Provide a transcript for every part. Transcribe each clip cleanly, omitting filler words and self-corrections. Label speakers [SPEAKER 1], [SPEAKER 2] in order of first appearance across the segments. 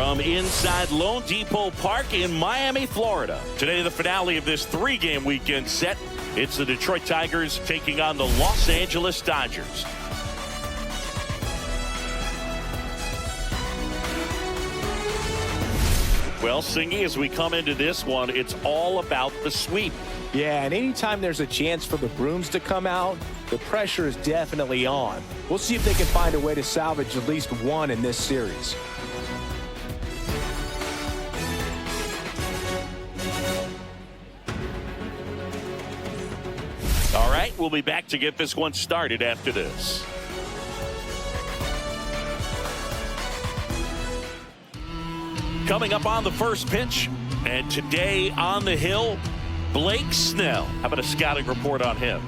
[SPEAKER 1] from inside Lone Depot Park in Miami, Florida. Today, the finale of this 3-game weekend set. It's the Detroit Tigers taking on the Los Angeles Dodgers. Well, Singy, as we come into this one, it's all about the sweep.
[SPEAKER 2] Yeah, and anytime there's a chance for the brooms to come out, the pressure is definitely on. We'll see if they can find a way to salvage at least one in this series.
[SPEAKER 1] All right, we'll be back to get this one started after this. Coming up on the first pitch, and today on the hill, Blake Snell. How about a scouting report on him?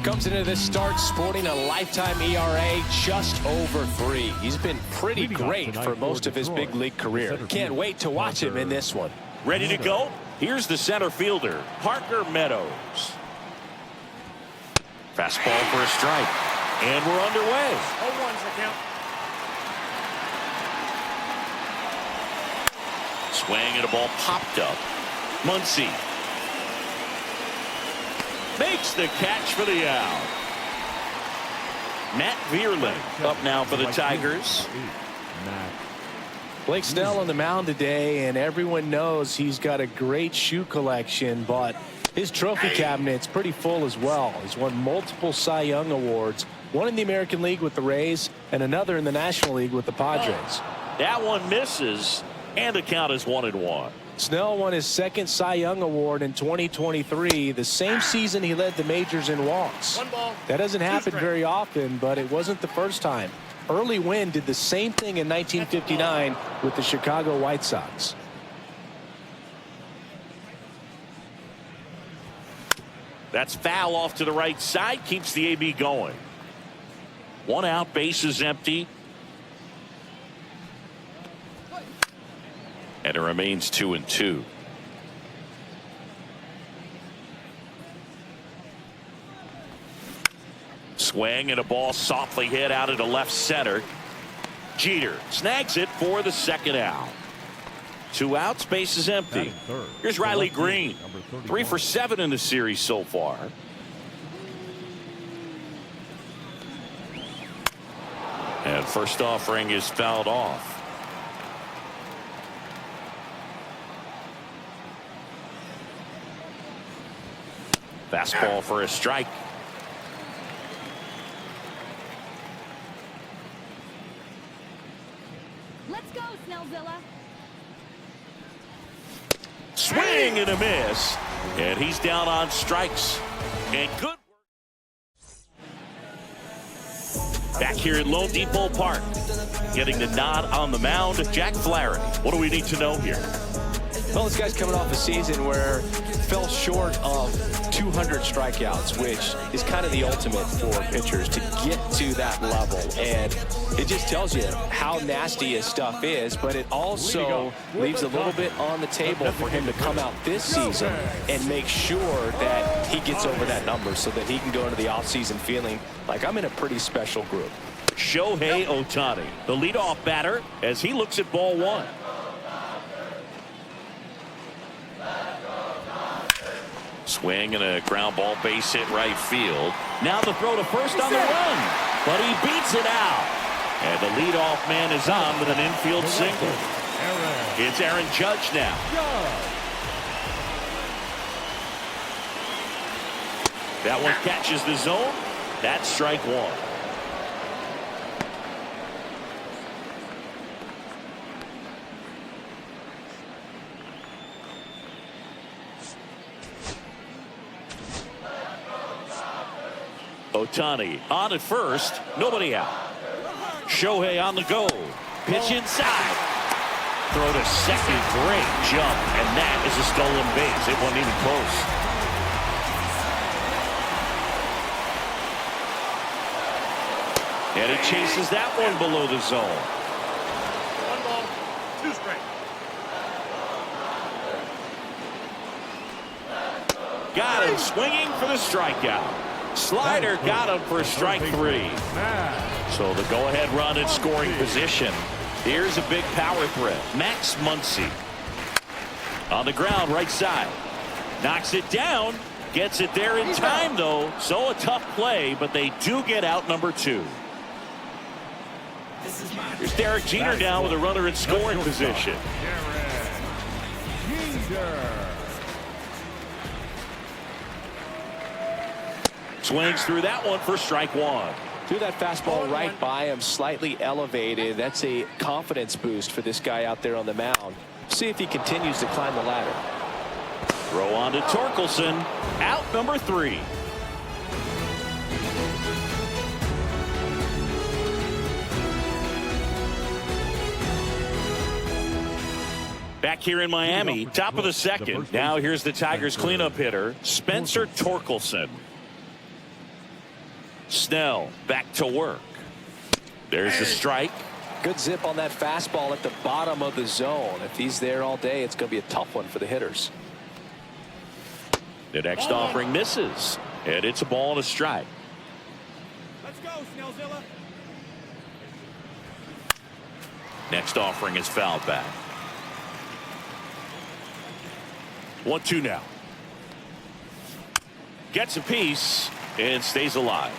[SPEAKER 2] Comes into this start sporting a lifetime ERA just over 3. He's been pretty great for most of his big league career. Can't wait to watch him in this one.
[SPEAKER 1] Ready to go? Here's the center fielder, Parker Meadows. Fastball for a strike, and we're underway.
[SPEAKER 3] 0-1's the count.
[SPEAKER 1] Swing and a ball popped up. Muncy makes the catch for the out. Matt Vierling up now for the Tigers.
[SPEAKER 2] Blake Snell on the mound today, and everyone knows he's got a great shoe collection, but his trophy cabinet's pretty full as well. He's won multiple Cy Young awards, one in the American League with the Rays and another in the National League with the Padres.
[SPEAKER 1] That one misses, and the count is 1-1.
[SPEAKER 2] Snell won his second Cy Young award in 2023, the same season he led the majors in walks. That doesn't happen very often, but it wasn't the first time. Early Wynn did the same thing in 1959 with the Chicago White Sox.
[SPEAKER 1] That's foul off to the right side, keeps the AB going. 1 out, base is empty. And it remains 2-2. Swing and a ball softly hit out into left center. Jeter snags it for the second out. 2 outs, base is empty. Here's Riley Green. 3 for 7 in the series so far. And first offering is fouled off. Fastball for a strike.
[SPEAKER 4] Let's go, Snellzilla.
[SPEAKER 1] Swing and a miss. And he's down on strikes. And good. Back here at Lone Depot Park. Getting the nod on the mound, Jack Flaherty. What do we need to know here?
[SPEAKER 2] Well, this guy's coming off a season where fell short of 200 strikeouts, which is kind of the ultimate for pitchers to get to that level. And it just tells you how nasty his stuff is, but it also leaves a little bit on the table for him to come out this season and make sure that he gets over that number so that he can go into the offseason feeling like I'm in a pretty special group.
[SPEAKER 1] Shohei Ohtani, the leadoff batter, as he looks at ball 1. Swing and a ground ball, base hit right field. Now the throw to first on the run, but he beats it out. And the leadoff man is on with an infield single. It's Aaron Judge now. That one catches the zone. That's strike 1. Ohtani on at first, nobody out. Shohei on the go. Pitch inside. Throw to second, great jump, and that is a stolen base. It wasn't even close. And he chases that one below the zone.
[SPEAKER 3] 1 ball, 2 strikes.
[SPEAKER 1] Got him swinging for the strikeout. Slider got him for strike 3. So the go-ahead run in scoring position. Here's a big power threat. Max Muncy. On the ground, right side. Knocks it down. Gets it there in time, though. So a tough play, but they do get out number 2. Here's Derek Jeter down with a runner in scoring position. Swings through that one for strike 1.
[SPEAKER 2] Threw that fastball right by him, slightly elevated. That's a confidence boost for this guy out there on the mound. See if he continues to climb the ladder.
[SPEAKER 1] Throw on to Torkelson. Out number 3. Back here in Miami, top of the second. Now here's the Tigers cleanup hitter, Spencer Torkelson. Snell back to work. There's the strike.
[SPEAKER 2] Good zip on that fastball at the bottom of the zone. If he's there all day, it's going to be a tough one for the hitters.
[SPEAKER 1] The next offering misses, and it's a ball and a strike.
[SPEAKER 3] Let's go, Snellzilla.
[SPEAKER 1] Next offering is fouled back. 1-2 now. Gets a piece and stays alive.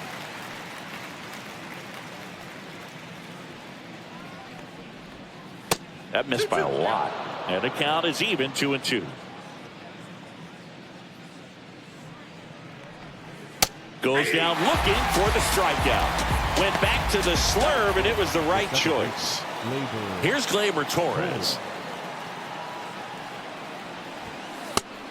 [SPEAKER 1] That missed by a lot, and the count is even 2-2. Goes down looking for the strikeout. Went back to the slurve, and it was the right choice. Here's Gleyber Torres.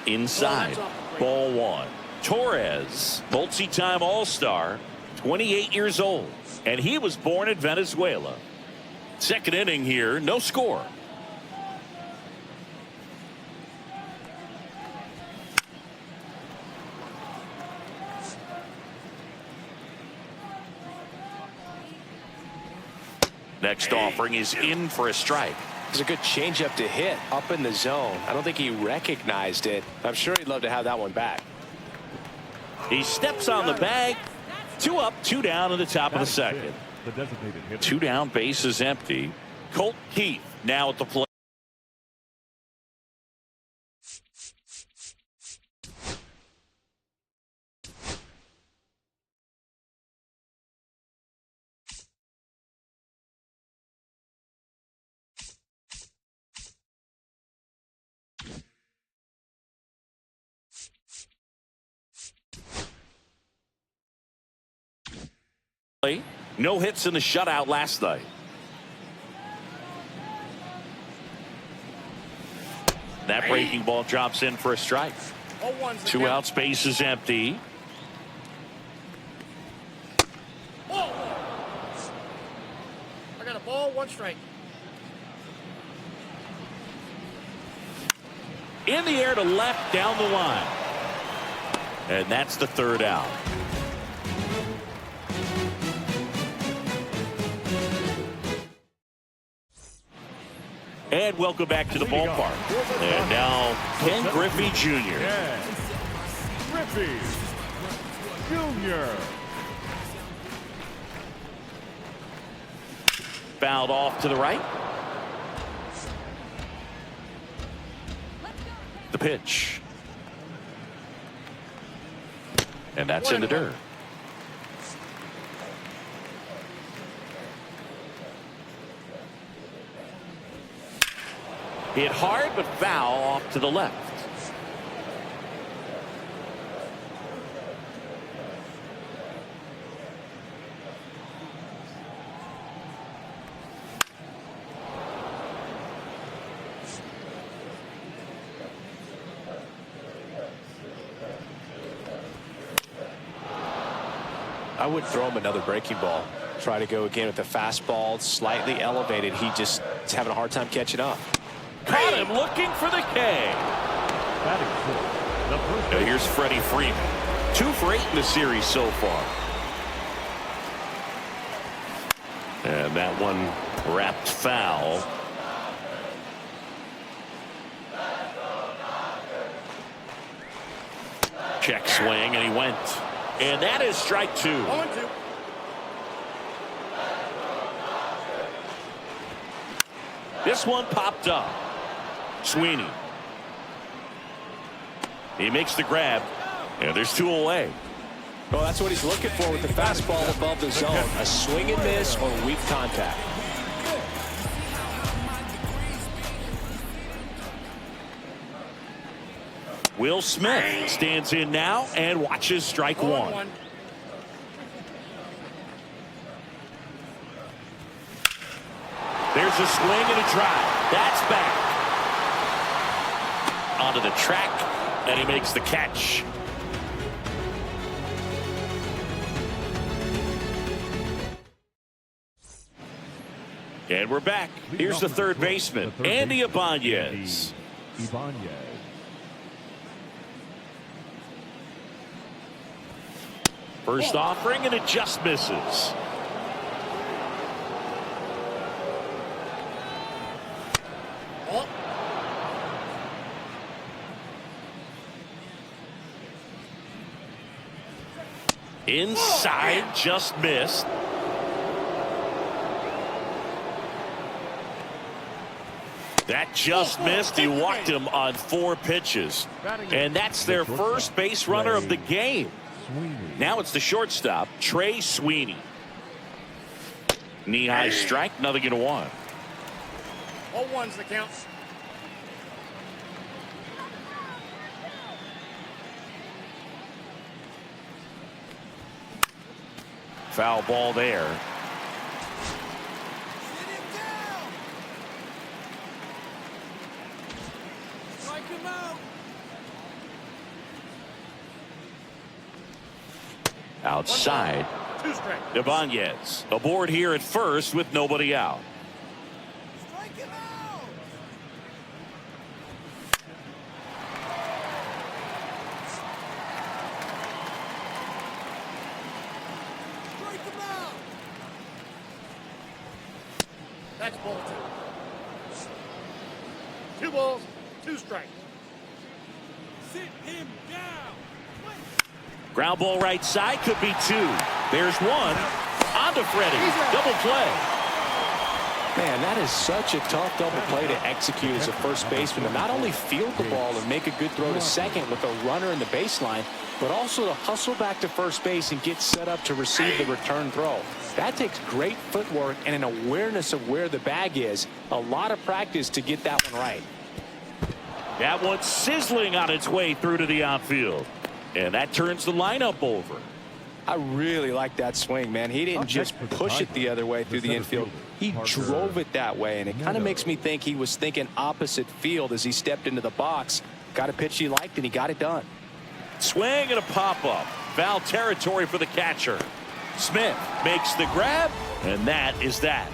[SPEAKER 1] Inside, ball 1. Torres, multi-time All-Star, 28 years old, and he was born in Venezuela. Second inning here, no score. Next offering is in for a strike.
[SPEAKER 2] It's a good changeup to hit up in the zone. I don't think he recognized it. I'm sure he'd love to have that one back.
[SPEAKER 1] He steps on the bag. 2 up, 2 down in the top of the second. 2 down, base is empty. Colt Keith now at the plate. No hits in the shutout last night. That breaking ball drops in for a strike. 2 outs, base is empty.
[SPEAKER 3] I got a ball, 1 strike.
[SPEAKER 1] In the air to left, down the line. And that's the 3rd out. And welcome back to the ballpark. And now Ken Griffey Jr.
[SPEAKER 3] Griffey Jr.
[SPEAKER 1] Fouled off to the right. The pitch. And that's in the dirt. Hit hard, but foul off to the left.
[SPEAKER 2] I would throw him another breaking ball. Try to go again with the fastball, slightly elevated. He just is having a hard time catching up.
[SPEAKER 1] Caught him looking for the K. Now here's Freddie Freeman. 2 for 8 in the series so far. And that one wrapped foul. Check swing, and he went. And that is strike 2.
[SPEAKER 3] 0-2.
[SPEAKER 1] This one popped up. Sweeney. He makes the grab, and there's 2 away.
[SPEAKER 2] Well, that's what he's looking for with the fastball above the zone. A swing and miss or weak contact.
[SPEAKER 1] Will Smith stands in now and watches strike 1. There's a swing and a drive. That's back. Onto the track, and he makes the catch. And we're back. Here's the third baseman, Andy Ibanez. First offering, and it just misses. Inside, just missed. That just missed. He walked him on 4 pitches. And that's their first base runner of the game. Now it's the shortstop, Trey Sweeney. Knee-high strike, nothing in 1.
[SPEAKER 3] All ones the count.
[SPEAKER 1] Foul ball there.
[SPEAKER 3] Strike him out.
[SPEAKER 1] Outside.
[SPEAKER 3] 2 strike.
[SPEAKER 1] Ibanez aboard here at first with nobody out.
[SPEAKER 3] Strike him out. Strike him out. That's ball 2. 2 balls, 2 strikes. Sit him down.
[SPEAKER 1] Ground ball right side, could be 2. There's 1. On to Freddie. Double play.
[SPEAKER 2] Man, that is such a tough double play to execute as a first baseman, to not only field the ball and make a good throw to second with a runner in the baseline, but also to hustle back to first base and get set up to receive the return throw. That takes great footwork and an awareness of where the bag is. A lot of practice to get that one right.
[SPEAKER 1] That one's sizzling on its way through to the outfield. And that turns the lineup over.
[SPEAKER 2] I really like that swing, man. He didn't just push it the other way through the infield. He drove it that way, and it kind of makes me think he was thinking opposite field as he stepped into the box. Got a pitch he liked, and he got it done.
[SPEAKER 1] Swing and a pop-up. Foul territory for the catcher. Smith makes the grab, and that is that.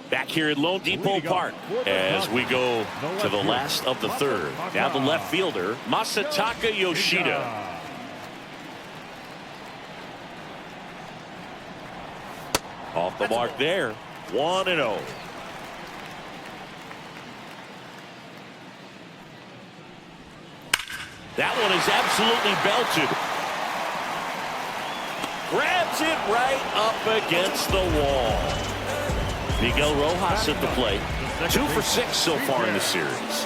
[SPEAKER 1] Back here at Lone Depot Park as we go to the last of the third. Now the left fielder, Masataka Yoshida. Off the mark there. 1-0. That one is absolutely belted. Grabs it right up against the wall. Miguel Rojas at the plate. 2 for 6 so far in the series.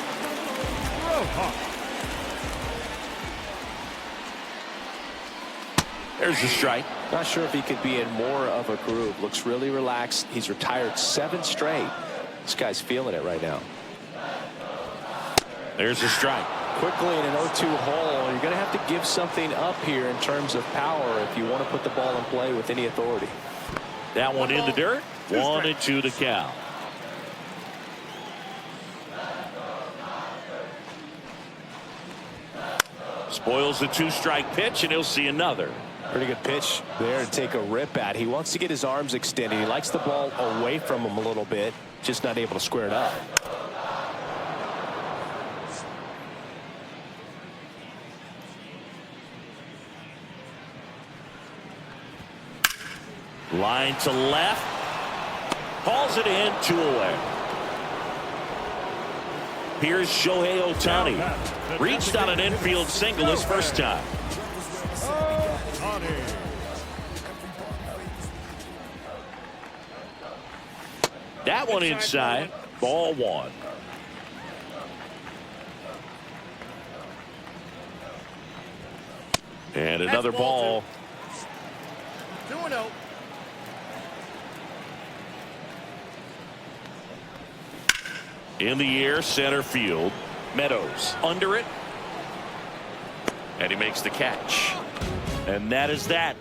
[SPEAKER 1] There's the strike.
[SPEAKER 2] Not sure if he could be in more of a groove. Looks really relaxed. He's retired 7 straight. This guy's feeling it right now.
[SPEAKER 1] There's the strike.
[SPEAKER 2] Quickly in an 0-2 hole, you're going to have to give something up here in terms of power if you want to put the ball in play with any authority.
[SPEAKER 1] That one in the dirt. 1-2 to count. Spoils the 2-strike pitch, and he'll see another.
[SPEAKER 2] Pretty good pitch there to take a rip at. He wants to get his arms extended. He likes the ball away from him a little bit, just not able to square it up.
[SPEAKER 1] Line to left. Hauls it in, 2 away. Here's Shohei Ohtani. Reached on an infield single his first time. That one inside. Ball one. And another ball.
[SPEAKER 3] 2-0.
[SPEAKER 1] In the air, center field. Meadows under it. And he makes the catch. And that is that.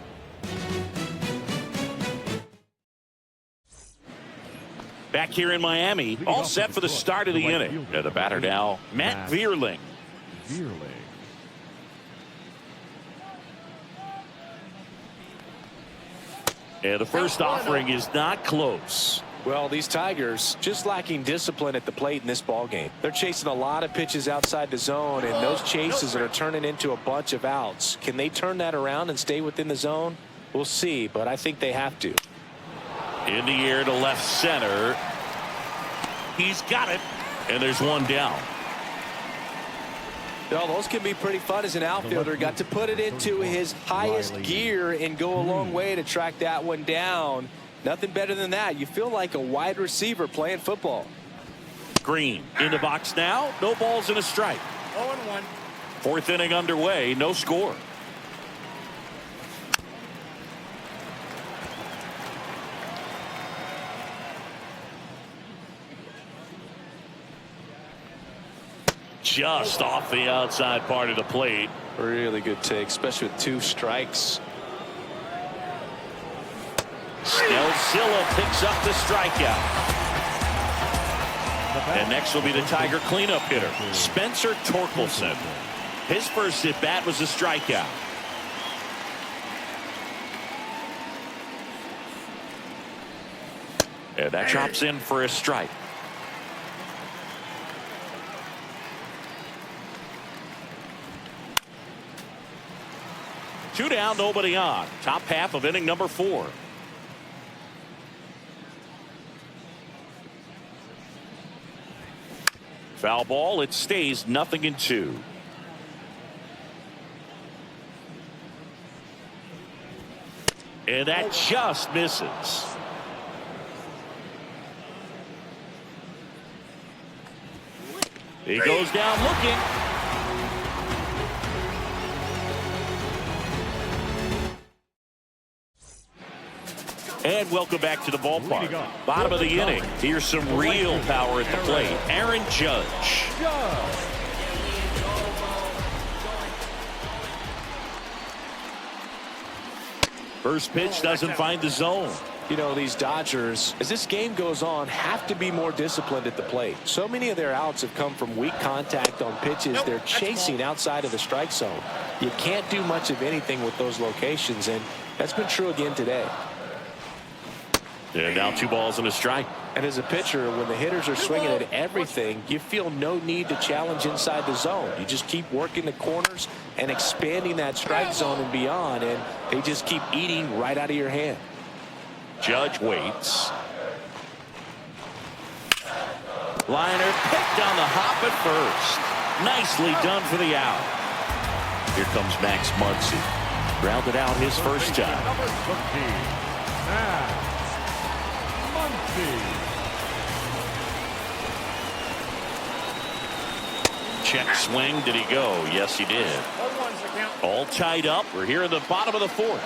[SPEAKER 1] Back here in Miami, all set for the start of the inning. And the batter now, Matt Vierling. And the first offering is not close.
[SPEAKER 2] Well, these Tigers just lacking discipline at the plate in this ball game. They're chasing a lot of pitches outside the zone, and those chases are turning into a bunch of outs. Can they turn that around and stay within the zone? We'll see, but I think they have to.
[SPEAKER 1] In the air to left center. He's got it, and there's one down.
[SPEAKER 2] Well, those can be pretty fun as an outfielder. Got to put it into his highest gear and go a long way to track that one down. Nothing better than that. You feel like a wide receiver playing football.
[SPEAKER 1] Green in the box now. No balls and a strike.
[SPEAKER 3] 0-1.
[SPEAKER 1] Fourth inning underway. No score. Just off the outside part of the plate.
[SPEAKER 2] Really good take, especially with 2 strikes.
[SPEAKER 1] Snellzilla picks up the strikeout. And next will be the Tiger cleanup hitter, Spencer Torkelson. His first at bat was a strikeout. And that drops in for a strike. Two down, nobody on. Top half of inning number 4. Foul ball. It stays 0-2. And that just misses. He goes down looking. And welcome back to the ballpark. Bottom of the inning. Here's some real power at the plate. Aaron Judge. First pitch doesn't find the zone.
[SPEAKER 2] You know, these Dodgers, as this game goes on, have to be more disciplined at the plate. So many of their outs have come from weak contact on pitches they're chasing outside of the strike zone. You can't do much of anything with those locations, and that's been true again today.
[SPEAKER 1] And now 2 balls and a strike.
[SPEAKER 2] And as a pitcher, when the hitters are swinging at everything, you feel no need to challenge inside the zone. You just keep working the corners and expanding that strike zone and beyond, and they just keep eating right out of your hand.
[SPEAKER 1] Judge waits. Liner picked on the hop at first. Nicely done for the out. Here comes Max Muncy. Grounded out his first time. Check swing. Did he go? Yes, he did. All tied up. We're here in the bottom of the 4th.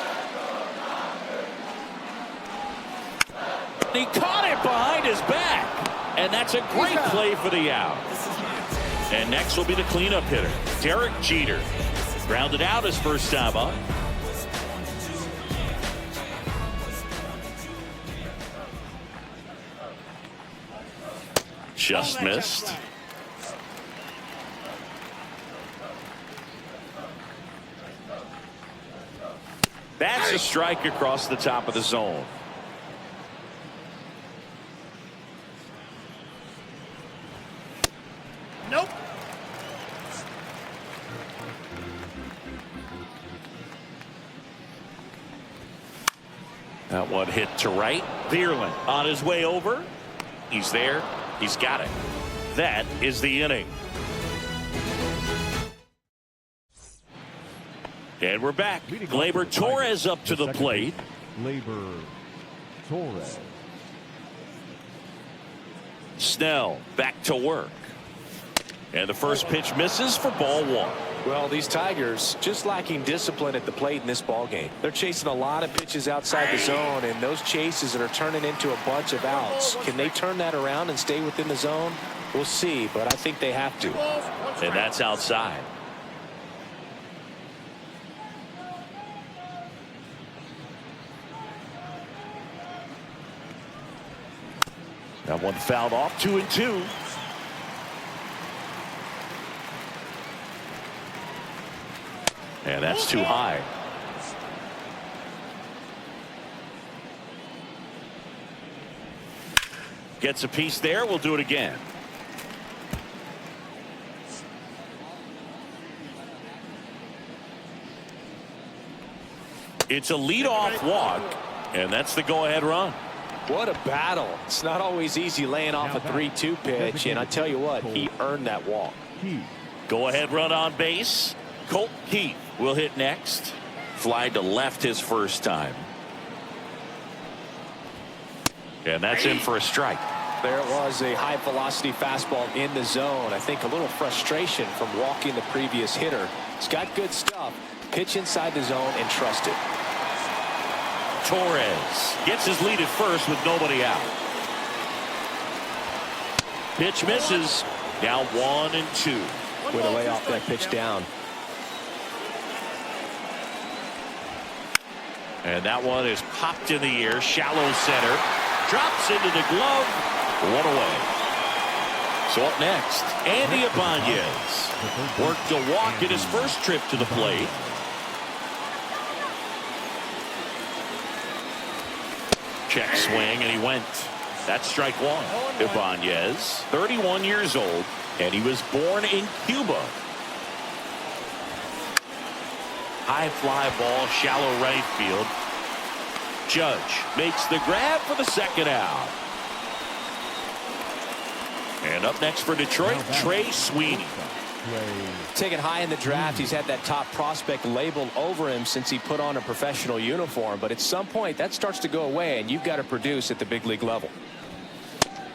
[SPEAKER 1] He caught it behind his back. And that's a great play for the out. And next will be the cleanup hitter, Derek Jeter. Grounded out his first time up. Just missed. That's a strike across the top of the zone.
[SPEAKER 3] Nope.
[SPEAKER 1] That one hit to right. Vierling on his way over. He's there. He's got it. That is the inning. And we're back. Gleyber Torres up to the plate.
[SPEAKER 5] Gleyber Torres.
[SPEAKER 1] Snell back to work. And the first pitch misses for ball one.
[SPEAKER 2] Well, these Tigers just lacking discipline at the plate in this ball game. They're chasing a lot of pitches outside the zone, and those chases are turning into a bunch of outs. Can they turn that around and stay within the zone? We'll see, but I think they have to.
[SPEAKER 1] And that's outside. That one fouled off, 2-2. And that's too high. Gets a piece there. We'll do it again. It's a leadoff walk, and that's the go-ahead run.
[SPEAKER 2] What a battle. It's not always easy laying off a 3-2 pitch, and I tell you what, he earned that walk.
[SPEAKER 1] Go-ahead run on base. Colt Keith will hit next. Fly to left his first time. And that's in for a strike.
[SPEAKER 2] There was a high-velocity fastball in the zone. I think a little frustration from walking the previous hitter. He's got good stuff. Pitch inside the zone and trust it.
[SPEAKER 1] Torres gets his lead at first with nobody out. Pitch misses. Now 1-2.
[SPEAKER 2] Way to lay off that pitch down.
[SPEAKER 1] And that one is popped in the air. Shallow center. Drops into the glove. One away. So up next, Andy Ibanez worked a walk in his first trip to the plate. Check swing, and he went. That's strike one. Ibanez, 31 years old, and he was born in Cuba. High fly ball, shallow right field. Judge makes the grab for the second out. And up next for Detroit, Trey Sweeney.
[SPEAKER 2] Taken high in the draft, he's had that top prospect labeled over him since he put on a professional uniform. But at some point, that starts to go away, and you've got to produce at the big league level.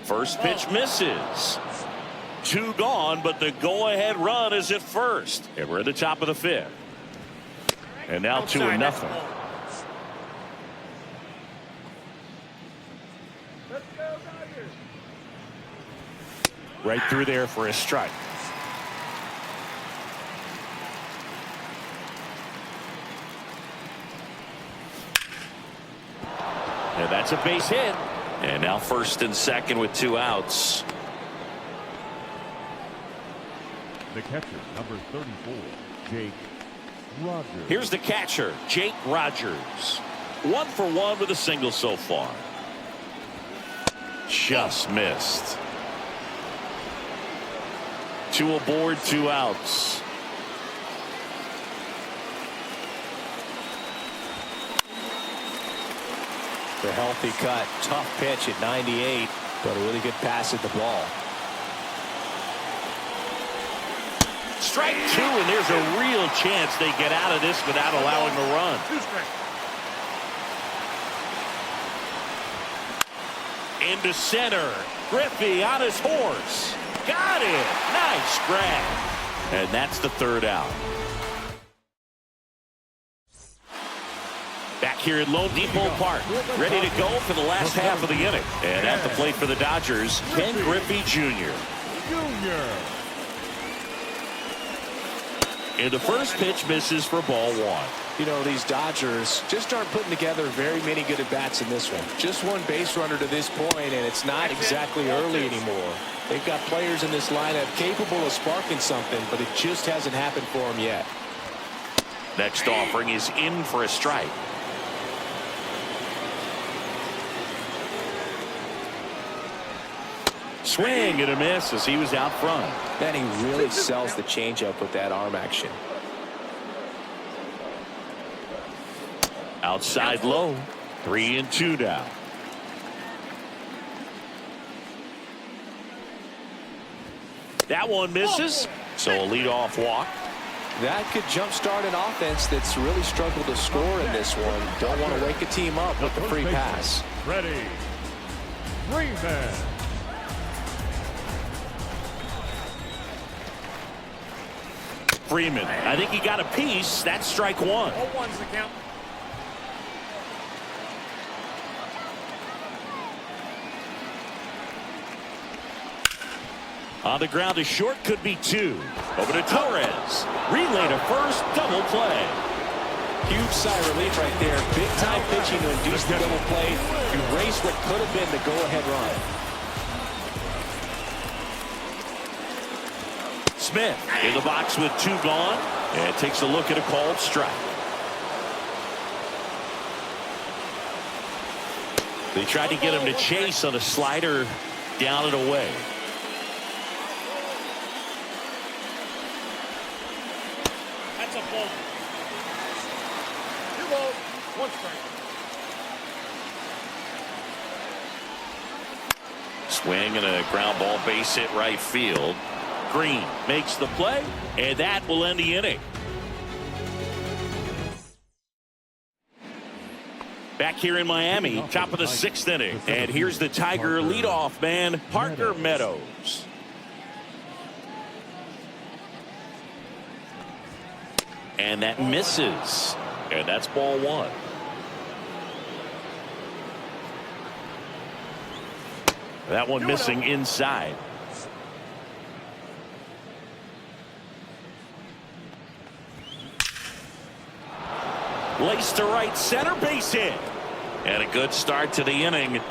[SPEAKER 1] First pitch misses. 2 gone, but the go-ahead run is at first. And we're at the top of the 5th. And now 2-0. Right through there for a strike. And that's a base hit. And now first and second with 2 outs.
[SPEAKER 5] The catcher, number 34, Jake Rogers.
[SPEAKER 1] Here's the catcher, Jake Rogers. 1 for 1 with a single so far. Just missed. 2 aboard, 2 outs.
[SPEAKER 2] The healthy cut, tough pitch at 98, but a really good pass at the ball.
[SPEAKER 1] Strike 2, and there's a real chance they get out of this without allowing a run.
[SPEAKER 3] 2 strikes.
[SPEAKER 1] Into center. Griffey on his horse. Got it. Nice grab. And that's the 3rd out. Back here at Lone Depot Park, ready to go for the last half of the inning. And at the plate for the Dodgers, Ken Griffey Jr. And the first pitch misses for ball 1.
[SPEAKER 2] You know, these Dodgers just aren't putting together very many good at-bats in this one. Just 1 base runner to this point, and it's not exactly early anymore. They've got players in this lineup capable of sparking something, but it just hasn't happened for them yet.
[SPEAKER 1] Next offering is in for a strike. Swing and a miss as he was out front.
[SPEAKER 2] Man, he really sells the changeup with that arm action.
[SPEAKER 1] Outside low. 3-2 now. That one misses. So a leadoff walk.
[SPEAKER 2] That could jumpstart an offense that's really struggled to score in this one. Don't want to wake a team up with the free pass.
[SPEAKER 5] Ready. Freeman.
[SPEAKER 1] Freeman. I think he got a piece. That's strike one.
[SPEAKER 3] 0-1's the count.
[SPEAKER 1] On the ground is short, could be two. Over to Torres. Relay to first, double play.
[SPEAKER 2] Huge sigh of relief right there. Big time pitching to induce the double play. Erase what could have been the go-ahead run.
[SPEAKER 1] Smith in the box with two gone. And takes a look at a called strike. They tried to get him to chase on a slider down and away.
[SPEAKER 3] That's a ball. 2 balls, 1 strike.
[SPEAKER 1] Swing and a ground ball base hit right field. Green makes the play, and that will end the inning. Back here in Miami, top of the 6th inning. And here's the Tiger leadoff man, Parker Meadows. And that misses. And that's ball one. That one missing inside. Lace to right center, base hit. And a good start to the inning.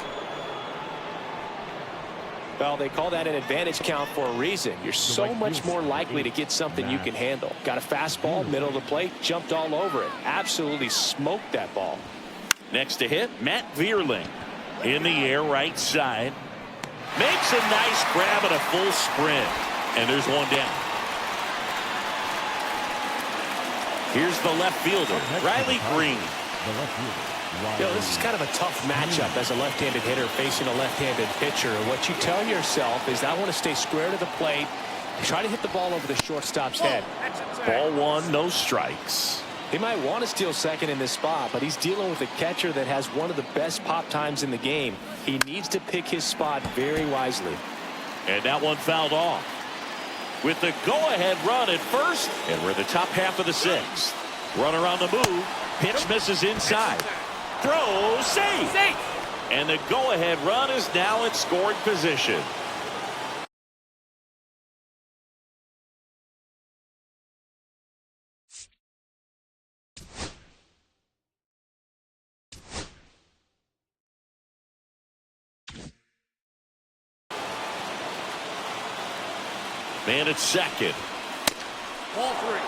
[SPEAKER 2] Well, they call that an advantage count for a reason. You're so much more likely to get something you can handle. Got a fastball, middle of the plate, jumped all over it. Absolutely smoked that ball.
[SPEAKER 1] Next to hit, Matt Vierling. In the air, right side. Makes a nice grab at a full sprint. And there's one down. Here's the left fielder, Riley Green.
[SPEAKER 2] You know, this is kind of a tough matchup as a left-handed hitter facing a left-handed pitcher. And what you tell yourself is, I want to stay square to the plate, try to hit the ball over the shortstop's head.
[SPEAKER 1] Ball one, no strikes.
[SPEAKER 2] He might want to steal second in this spot, but he's dealing with a catcher that has one of the best pop times in the game. He needs to pick his spot very wisely.
[SPEAKER 1] And that one fouled off. With the go-ahead run at first, and we're in the top half of the 6th. Runner on the move. Pitch misses inside. Throw, safe. And the go-ahead run is now in scoring position. Man at second.
[SPEAKER 3] Ball 3.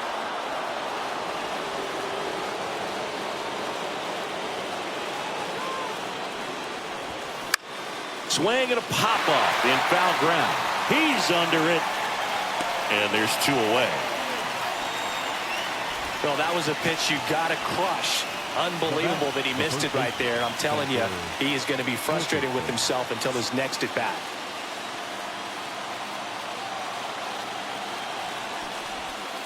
[SPEAKER 1] Swing and a pop-up in foul ground. He's under it. And there's 2 away.
[SPEAKER 2] Well, that was a pitch you got to crush. Unbelievable that he missed it right there. I'm telling you, he is going to be frustrated with himself until his next at bat.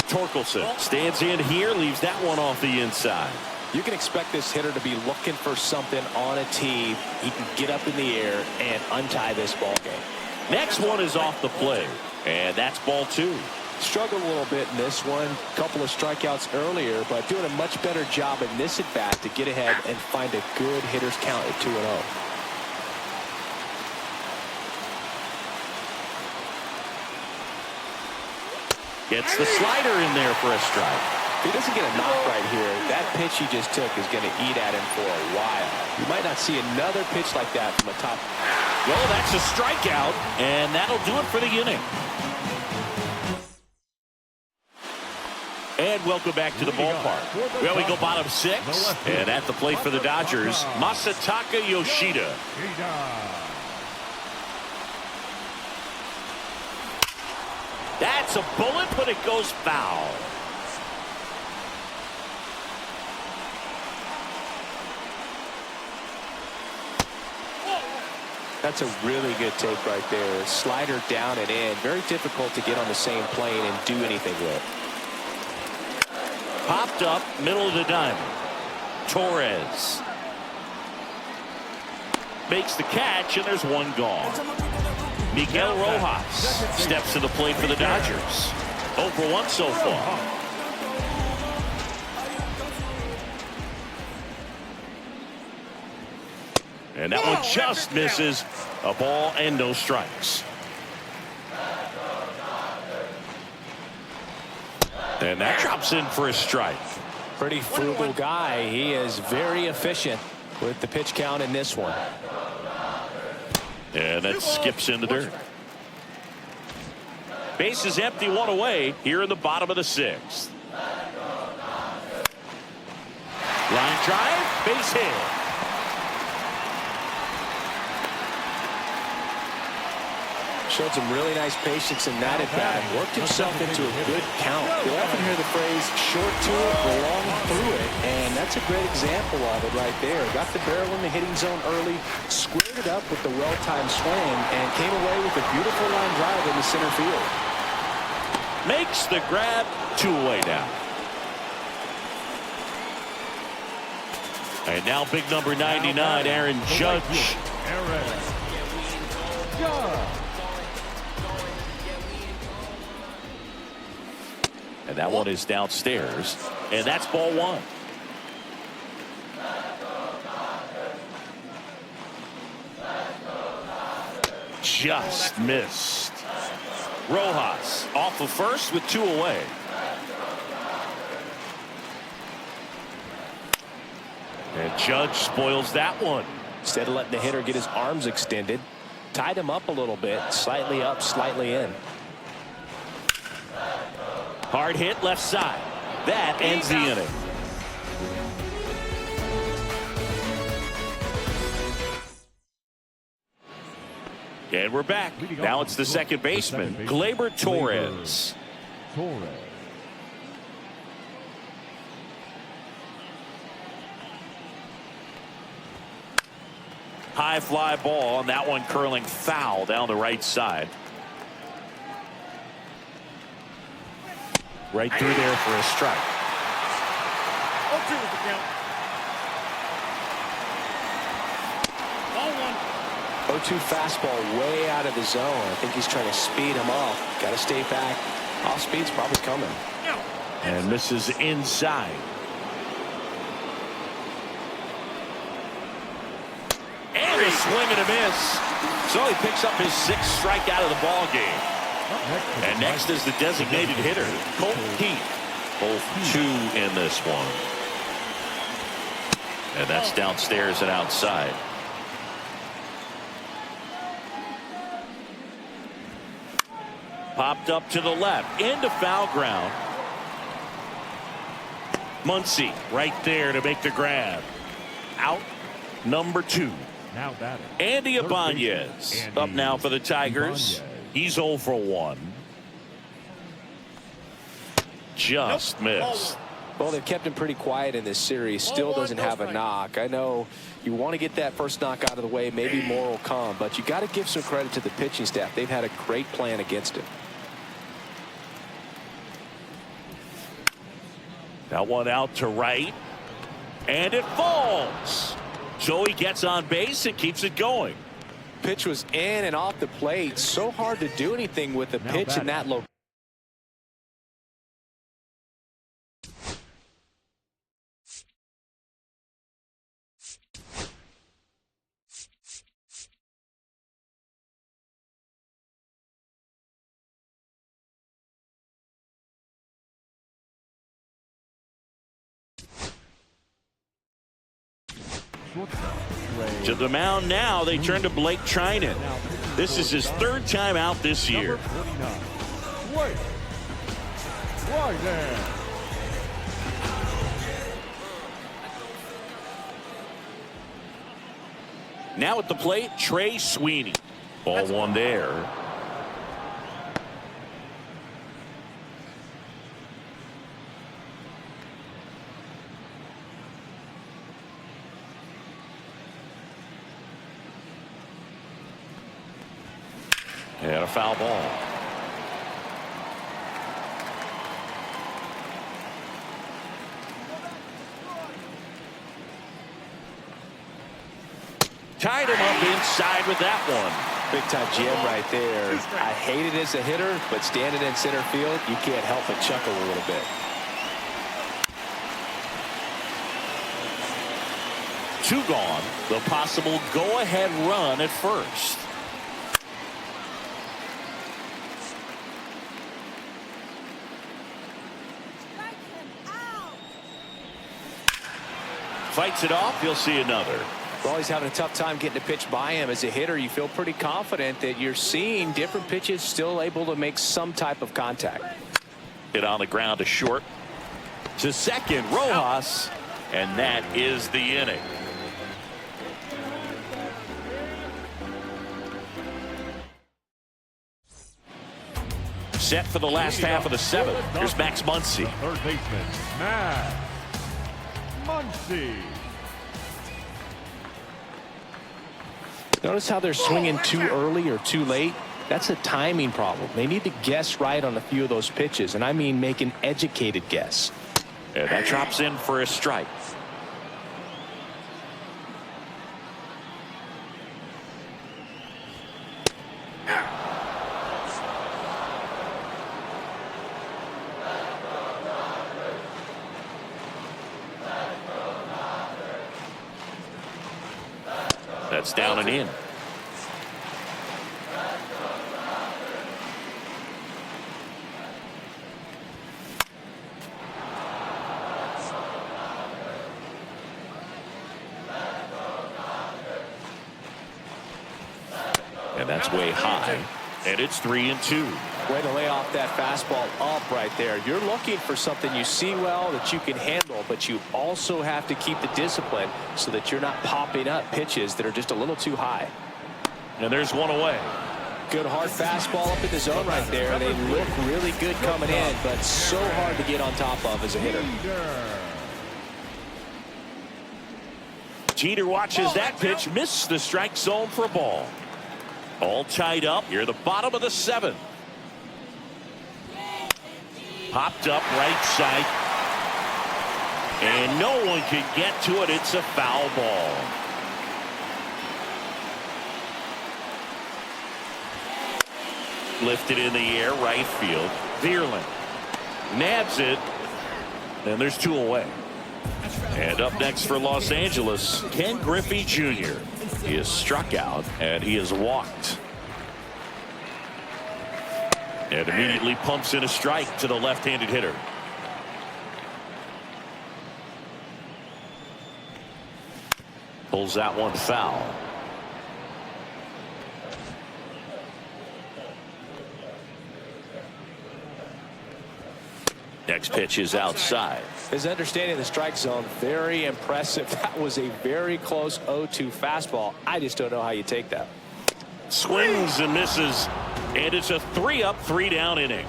[SPEAKER 1] Torkelson stands in here, leaves that one off the inside.
[SPEAKER 2] You can expect this hitter to be looking for something on a tee. He can get up in the air and untie this ball game.
[SPEAKER 1] Next one is off the plate, and that's ball 2.
[SPEAKER 2] Struggled a little bit in this one. Couple of strikeouts earlier, but doing a much better job in this at bat to get ahead and find a good hitter's count at 2-0.
[SPEAKER 1] Gets the slider in there for a strike.
[SPEAKER 2] If he doesn't get a knock right here, that pitch he just took is going to eat at him for a while. You might not see another pitch like that from the top.
[SPEAKER 1] Well, that's a strikeout, and that'll do it for the inning. And welcome back to the ballpark. Well, we go bottom 6, and at the plate for the Dodgers, Masataka Yoshida. That's a bullet, but it goes foul.
[SPEAKER 2] That's a really good take right there. Slider down and in. Very difficult to get on the same plane and do anything with.
[SPEAKER 1] Popped up, middle of the diamond. Torres makes the catch, and there's one gone. Miguel Rojas steps to the plate for the Dodgers. 0 for 1 so far. And that one just misses. A ball and no strikes. And that drops in for a strike.
[SPEAKER 2] Pretty frugal guy. He is very efficient with the pitch count in this one.
[SPEAKER 1] And that skips in the dirt. Base is empty, 1 away here in the bottom of the 6th. Line drive, base hit.
[SPEAKER 2] Showed some really nice patience in that at bat. Worked himself into a good count. You'll often hear the phrase short to it, long through it, and that's a great example of it right there. Got the barrel in the hitting zone early, squared it up with the well-timed swing, and came away with a beautiful line drive in the center field.
[SPEAKER 1] Makes the grab, 2 away now. And now big number 99, Aaron Judge. And that one is downstairs, and that's ball 1. Just missed. Rojas off of first with 2 away. And Judge spoils that one.
[SPEAKER 2] Instead of letting the hitter get his arms extended, tied him up a little bit, slightly up, slightly in.
[SPEAKER 1] Hard hit left side. That ends the inning. And we're back. Now it's the second baseman, Gleyber Torres. High fly ball, and that one curling foul down the right side. Right through there for a strike.
[SPEAKER 3] 0-2 is the count. Ball 1.
[SPEAKER 2] 0-2 fastball way out of the zone. I think he's trying to speed him off. Got to stay back. Off speed's probably coming.
[SPEAKER 1] And misses inside. And a swing and a miss. So he picks up his 6th strikeout of the ball game. And next is the designated hitter, Colt Heath. Both 2 in this one. And that's downstairs and outside. Popped up to the left into foul ground. Muncy right there to make the grab. Out number 2.
[SPEAKER 5] Now batting.
[SPEAKER 1] Andy Ibanez up now for the Tigers. He's 0 for 1. Just missed.
[SPEAKER 2] Well, they've kept him pretty quiet in this series. Still doesn't have a knock. I know you want to get that first knock out of the way. Maybe more will come, but you got to give some credit to the pitching staff. They've had a great plan against him.
[SPEAKER 1] That one out to right, and it falls. So he gets on base and keeps it going.
[SPEAKER 2] Pitch was in and off the plate. So hard to do anything with the pitch in that location.
[SPEAKER 1] To the mound now, they turn to Blake Trinan. This is his 3rd time out this year. Now at the plate, Trey Sweeney. Ball 1 there. And a foul ball. Tied him up inside with that one.
[SPEAKER 2] Big time jam right there. I hate it as a hitter, but standing in center field, you can't help but chuckle a little bit.
[SPEAKER 1] 2 gone. The possible go-ahead run at first. Fights it off. He'll see another.
[SPEAKER 2] Well, he's having a tough time getting a pitch by him. As a hitter, you feel pretty confident that you're seeing different pitches still able to make some type of contact.
[SPEAKER 1] Hit on the ground to short. To second, Rojas. And that is the inning. Set for the last half of the 7th. Here's Max Muncy.
[SPEAKER 5] Third baseman, Max Muncy.
[SPEAKER 2] Notice how they're swinging too early or too late? That's a timing problem. They need to guess right on a few of those pitches, and I mean make an educated guess.
[SPEAKER 1] And that drops in for a strike. That's down and in. And that's way high. And it's 3-2.
[SPEAKER 2] Way to lay off that fastball up right there. You're looking for something you see well that you can handle, but you also have to keep the discipline so that you're not popping up pitches that are just a little too high.
[SPEAKER 1] And there's one away.
[SPEAKER 2] Good hard fastball up in the zone right there. They look really good coming in, but so hard to get on top of as a hitter.
[SPEAKER 1] Jeter watches that pitch, miss the strike zone for a ball. All tied up here at the bottom of the 7th. Popped up right side. And no one can get to it. It's a foul ball. Lifted in the air, right field. Veerling nabs it. And there's 2 away. And up next for Los Angeles, Ken Griffey Jr. He is struck out and he is walked. And immediately pumps in a strike to the left-handed hitter. Pulls that one foul. Next pitch is outside.
[SPEAKER 2] His understanding of the strike zone, very impressive. That was a very close 0-2 fastball. I just don't know how you take that.
[SPEAKER 1] Swings and misses, and it's a 3-up, 3-down inning.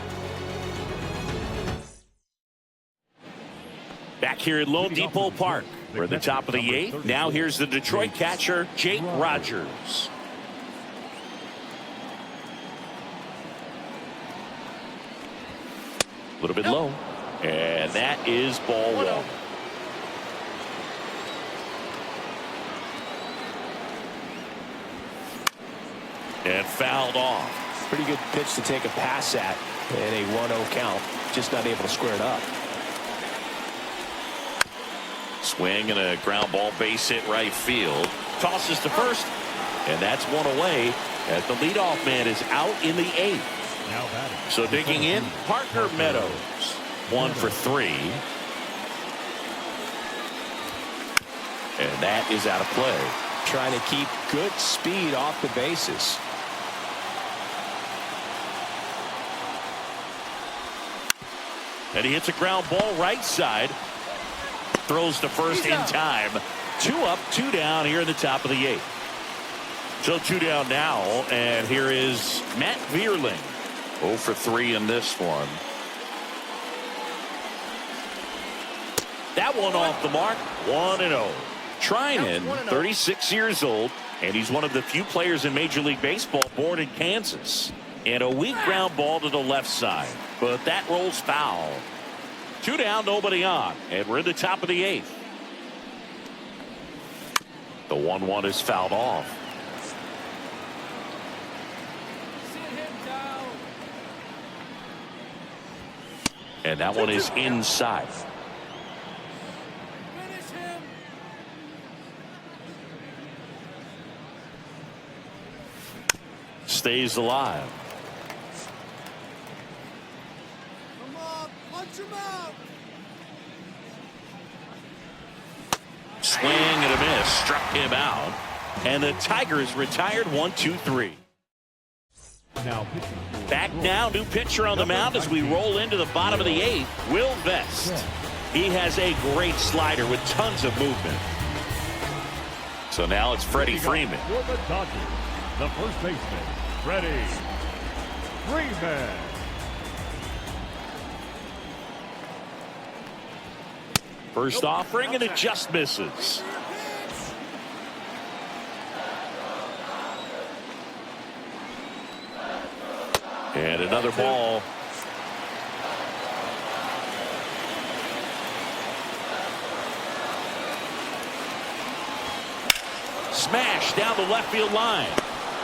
[SPEAKER 1] Back here at Lone Depot Park, we're at the top of the 8th. Now here's the Detroit catcher, Jake Rogers. A little bit low. And that is ball 1. And fouled off.
[SPEAKER 2] Pretty good pitch to take a pass at in a 1-0 count. Just not able to square it up.
[SPEAKER 1] Swing and a ground ball, base hit right field. Tosses to first. And that's 1 away as the leadoff man is out in the 8th. So digging in, Parker Meadows. 1 for 3. And that is out of play.
[SPEAKER 2] Trying to keep good speed off the bases.
[SPEAKER 1] And he hits a ground ball right side. Throws to first in time. 2 up, 2 down here in the top of the 8th. So 2 down now, and here is Matt Veerling. 0 for 3 in this one. That one off the mark. 1-0. Treinen, 36 years old, and he's one of the few players in Major League Baseball born in Kansas. And a weak ground ball to the left side, but that rolls foul. 2 down, nobody on, and we're in the top of the 8th. The 1-1 is fouled off. And that one is inside. Stays alive.
[SPEAKER 3] Come on, punch him out.
[SPEAKER 1] Swing and a miss. Struck him out. And the Tigers retired 1-2-3. Back now, new pitcher on the mound as we roll into the bottom of the 8th, Will Vest. He has a great slider with tons of movement. So now it's Freddie Freeman.
[SPEAKER 5] For the Dodgers, the first baseman, Freddie Freeman.
[SPEAKER 1] First offering, and it just misses. And another ball. Smash down the left field line.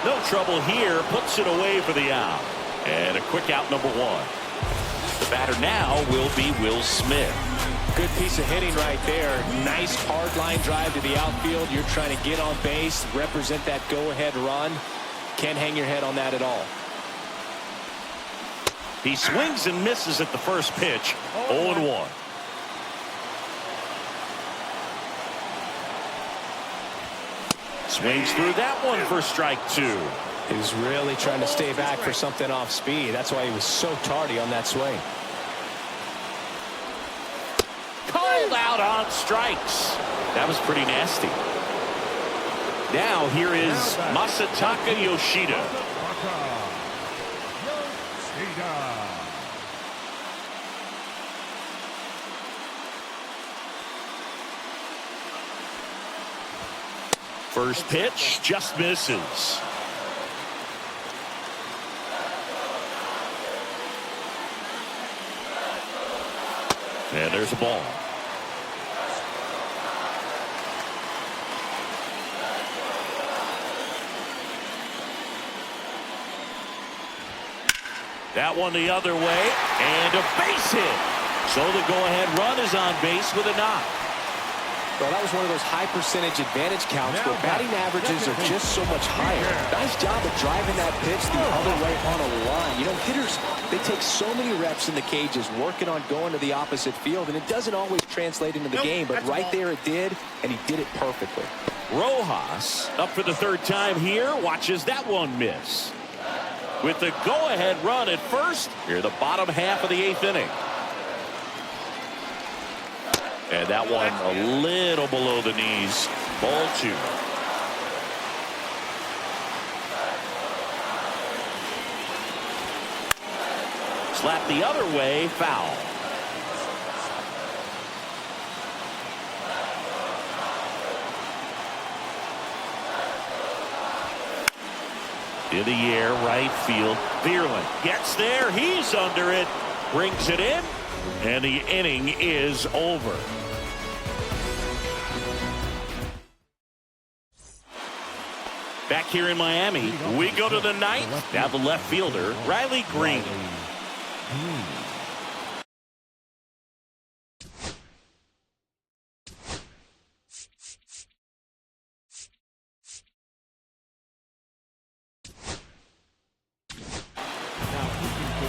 [SPEAKER 1] No trouble here. Puts it away for the out. And a quick out, number 1. The batter now will be Will Smith.
[SPEAKER 2] Good piece of hitting right there. Nice hard line drive to the outfield. You're trying to get on base, represent that go-ahead run. Can't hang your head on that at all.
[SPEAKER 1] He swings and misses at the first pitch. 0-1. Swings through that one for strike 2.
[SPEAKER 2] He was really trying to stay back for something off speed. That's why he was so tardy on that swing.
[SPEAKER 1] Called out on strikes. That was pretty nasty. Now here is Masataka Yoshida. First pitch just misses. And there's a ball. That one the other way, and a base hit. So the go-ahead run is on base with a knock.
[SPEAKER 2] Well, that was one of those high percentage advantage counts where batting averages are just so much higher. Nice job of driving that pitch the other way on a line. You know, hitters, they take so many reps in the cages working on going to the opposite field, and it doesn't always translate into the game, but right there it did, and he did it perfectly.
[SPEAKER 1] Rojas up for the 3rd time here, watches that one miss. With the go-ahead run at first, here the bottom half of the 8th inning. And that one a little below the knees. Ball 2. Slap the other way, foul. In the air, right field. Bierlin gets there. He's under it. Brings it in. And the inning is over. Back here in Miami, we go to the 9th. Now the left fielder, Riley Green.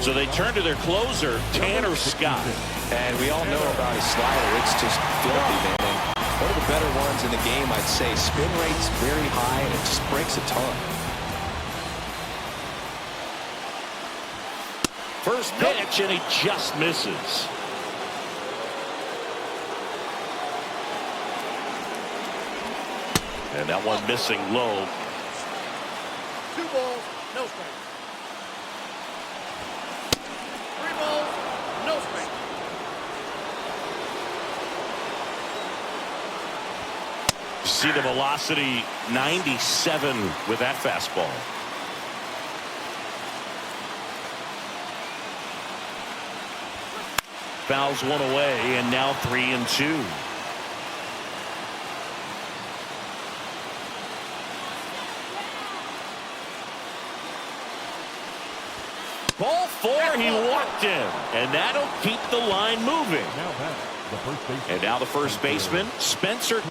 [SPEAKER 1] So they turn to their closer, Tanner Scott.
[SPEAKER 2] And we all know about his slider. It's just filthy, man. And one of the better ones in the game, I'd say. Spin rate's very high, and it just breaks a ton.
[SPEAKER 1] First pitch, and he just misses. And that one missing low.
[SPEAKER 3] 2 balls, no strikes. 3 balls, no strikes.
[SPEAKER 1] See the velocity, 97 with that fastball. Fouls one away, and now 3-2. Ball 4, he walked him. And that'll keep the line moving.
[SPEAKER 5] Now back, the first baseman.
[SPEAKER 1] And now the first baseman, Spencer.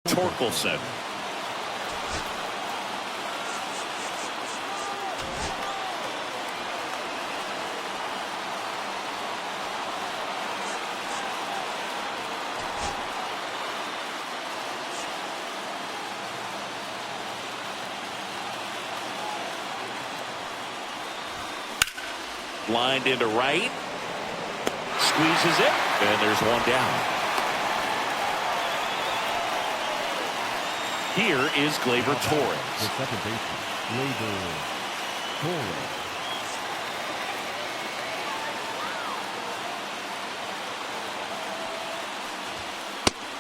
[SPEAKER 1] Torkelson. Lined into right. Squeezes it. And there's one down. Here is Gleyber Torres.
[SPEAKER 5] The second baseman, Gleyber Torres.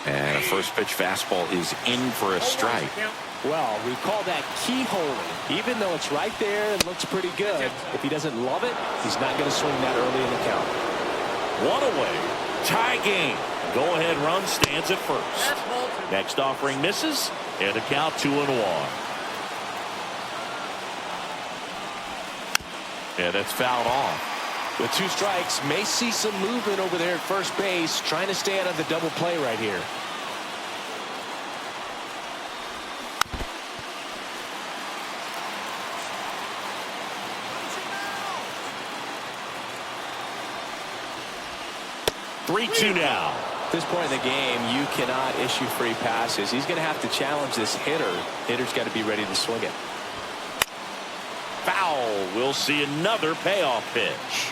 [SPEAKER 1] And a first pitch fastball is in for a strike.
[SPEAKER 2] Well, we call that keyholing. Even though it's right there and looks pretty good, if he doesn't love it, he's not going to swing that early in the count.
[SPEAKER 1] One away. Tie game. Go-ahead run stands at first. Next offering misses, and a count 2-1. And that's fouled off.
[SPEAKER 2] With 2 strikes, may see some movement over there at first base, trying to stay out of the double play right here.
[SPEAKER 1] Three-two now.
[SPEAKER 2] At this point in the game, you cannot issue free passes. He's going to have to challenge this hitter. Hitter's got to be ready to swing it.
[SPEAKER 1] Foul. We'll see another payoff pitch.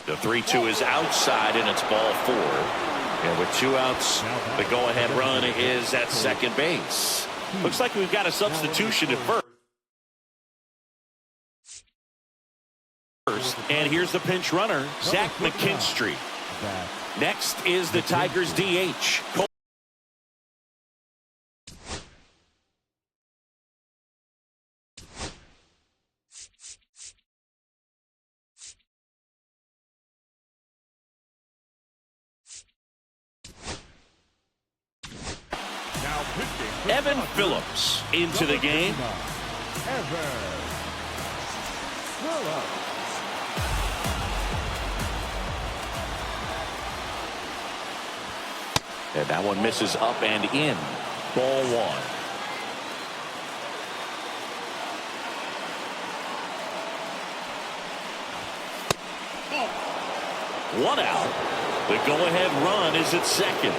[SPEAKER 1] The 3-2 is outside, and it's ball 4. And with 2 outs, the go-ahead run is at second base. Looks like we've got a substitution at first. And here's the pinch runner, Zach McKinstry. Next is the Tigers DH. Evan Phillips into the game.
[SPEAKER 5] Evan Phillips.
[SPEAKER 1] And that one misses up and in. Ball 1. One out. The go-ahead run is at second.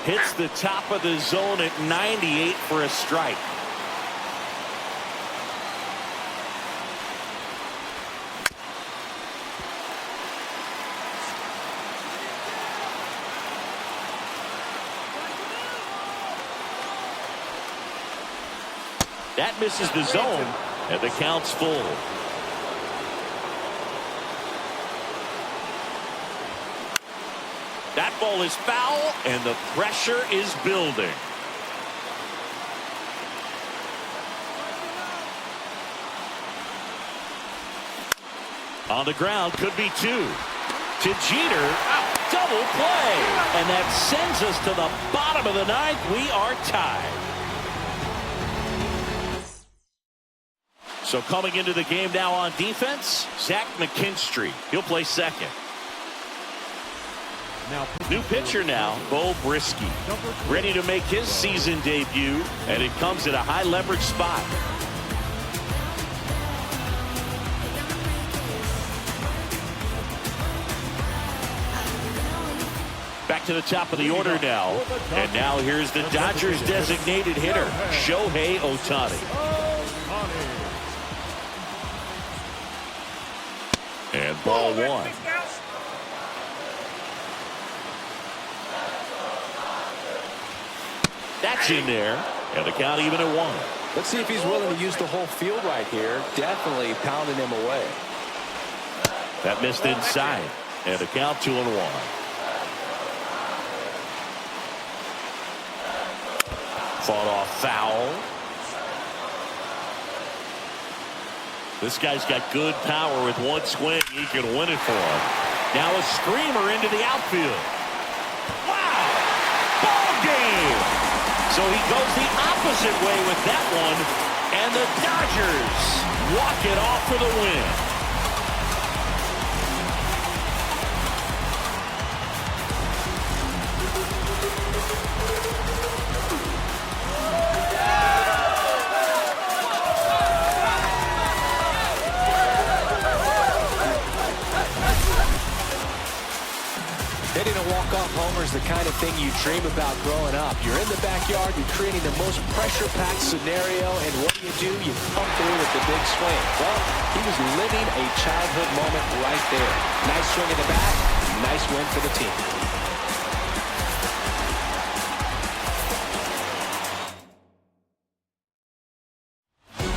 [SPEAKER 1] Hits the top of the zone at 98 for a strike. That misses the zone, and the count's full. That ball is foul, and the pressure is building. On the ground, could be 2. To Jeter, double play. And that sends us to the bottom of the 9th. We are tied. So coming into the game now on defense, Zach McKinstry. He'll play second. New pitcher now, Bo Brisky, ready to make his season debut, and it comes at a high leverage spot. Back to the top of the order now, and now here's the Dodgers designated hitter, Shohei Ohtani. And ball 1. That's in there, and the count even at 1.
[SPEAKER 2] Let's see if he's willing to use the whole field right here. Definitely pounding him away.
[SPEAKER 1] That missed inside, and the count 2-1. Fought off foul. This guy's got good power. With one swing, he can win it for him. Now a screamer into the outfield. Wow! Ball game! So he goes the opposite way with that one, and the Dodgers walk it off for the win.
[SPEAKER 2] Hitting a walk-off homer is the kind of thing you dream about growing up. You're in the backyard, you're creating the most pressure-packed scenario, and what do? You come through with the big swing. Well, he was living a childhood moment right there. Nice swing in the bat, nice win for the team.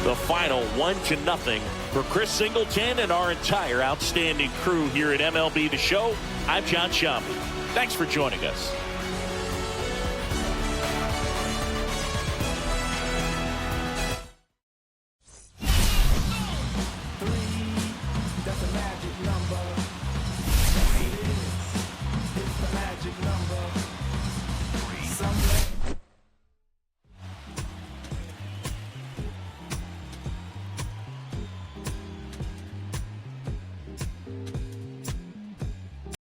[SPEAKER 1] The final 1-0 for Chris Singleton and our entire outstanding crew here at MLB The Show. I'm John Shambi. Thanks for joining us.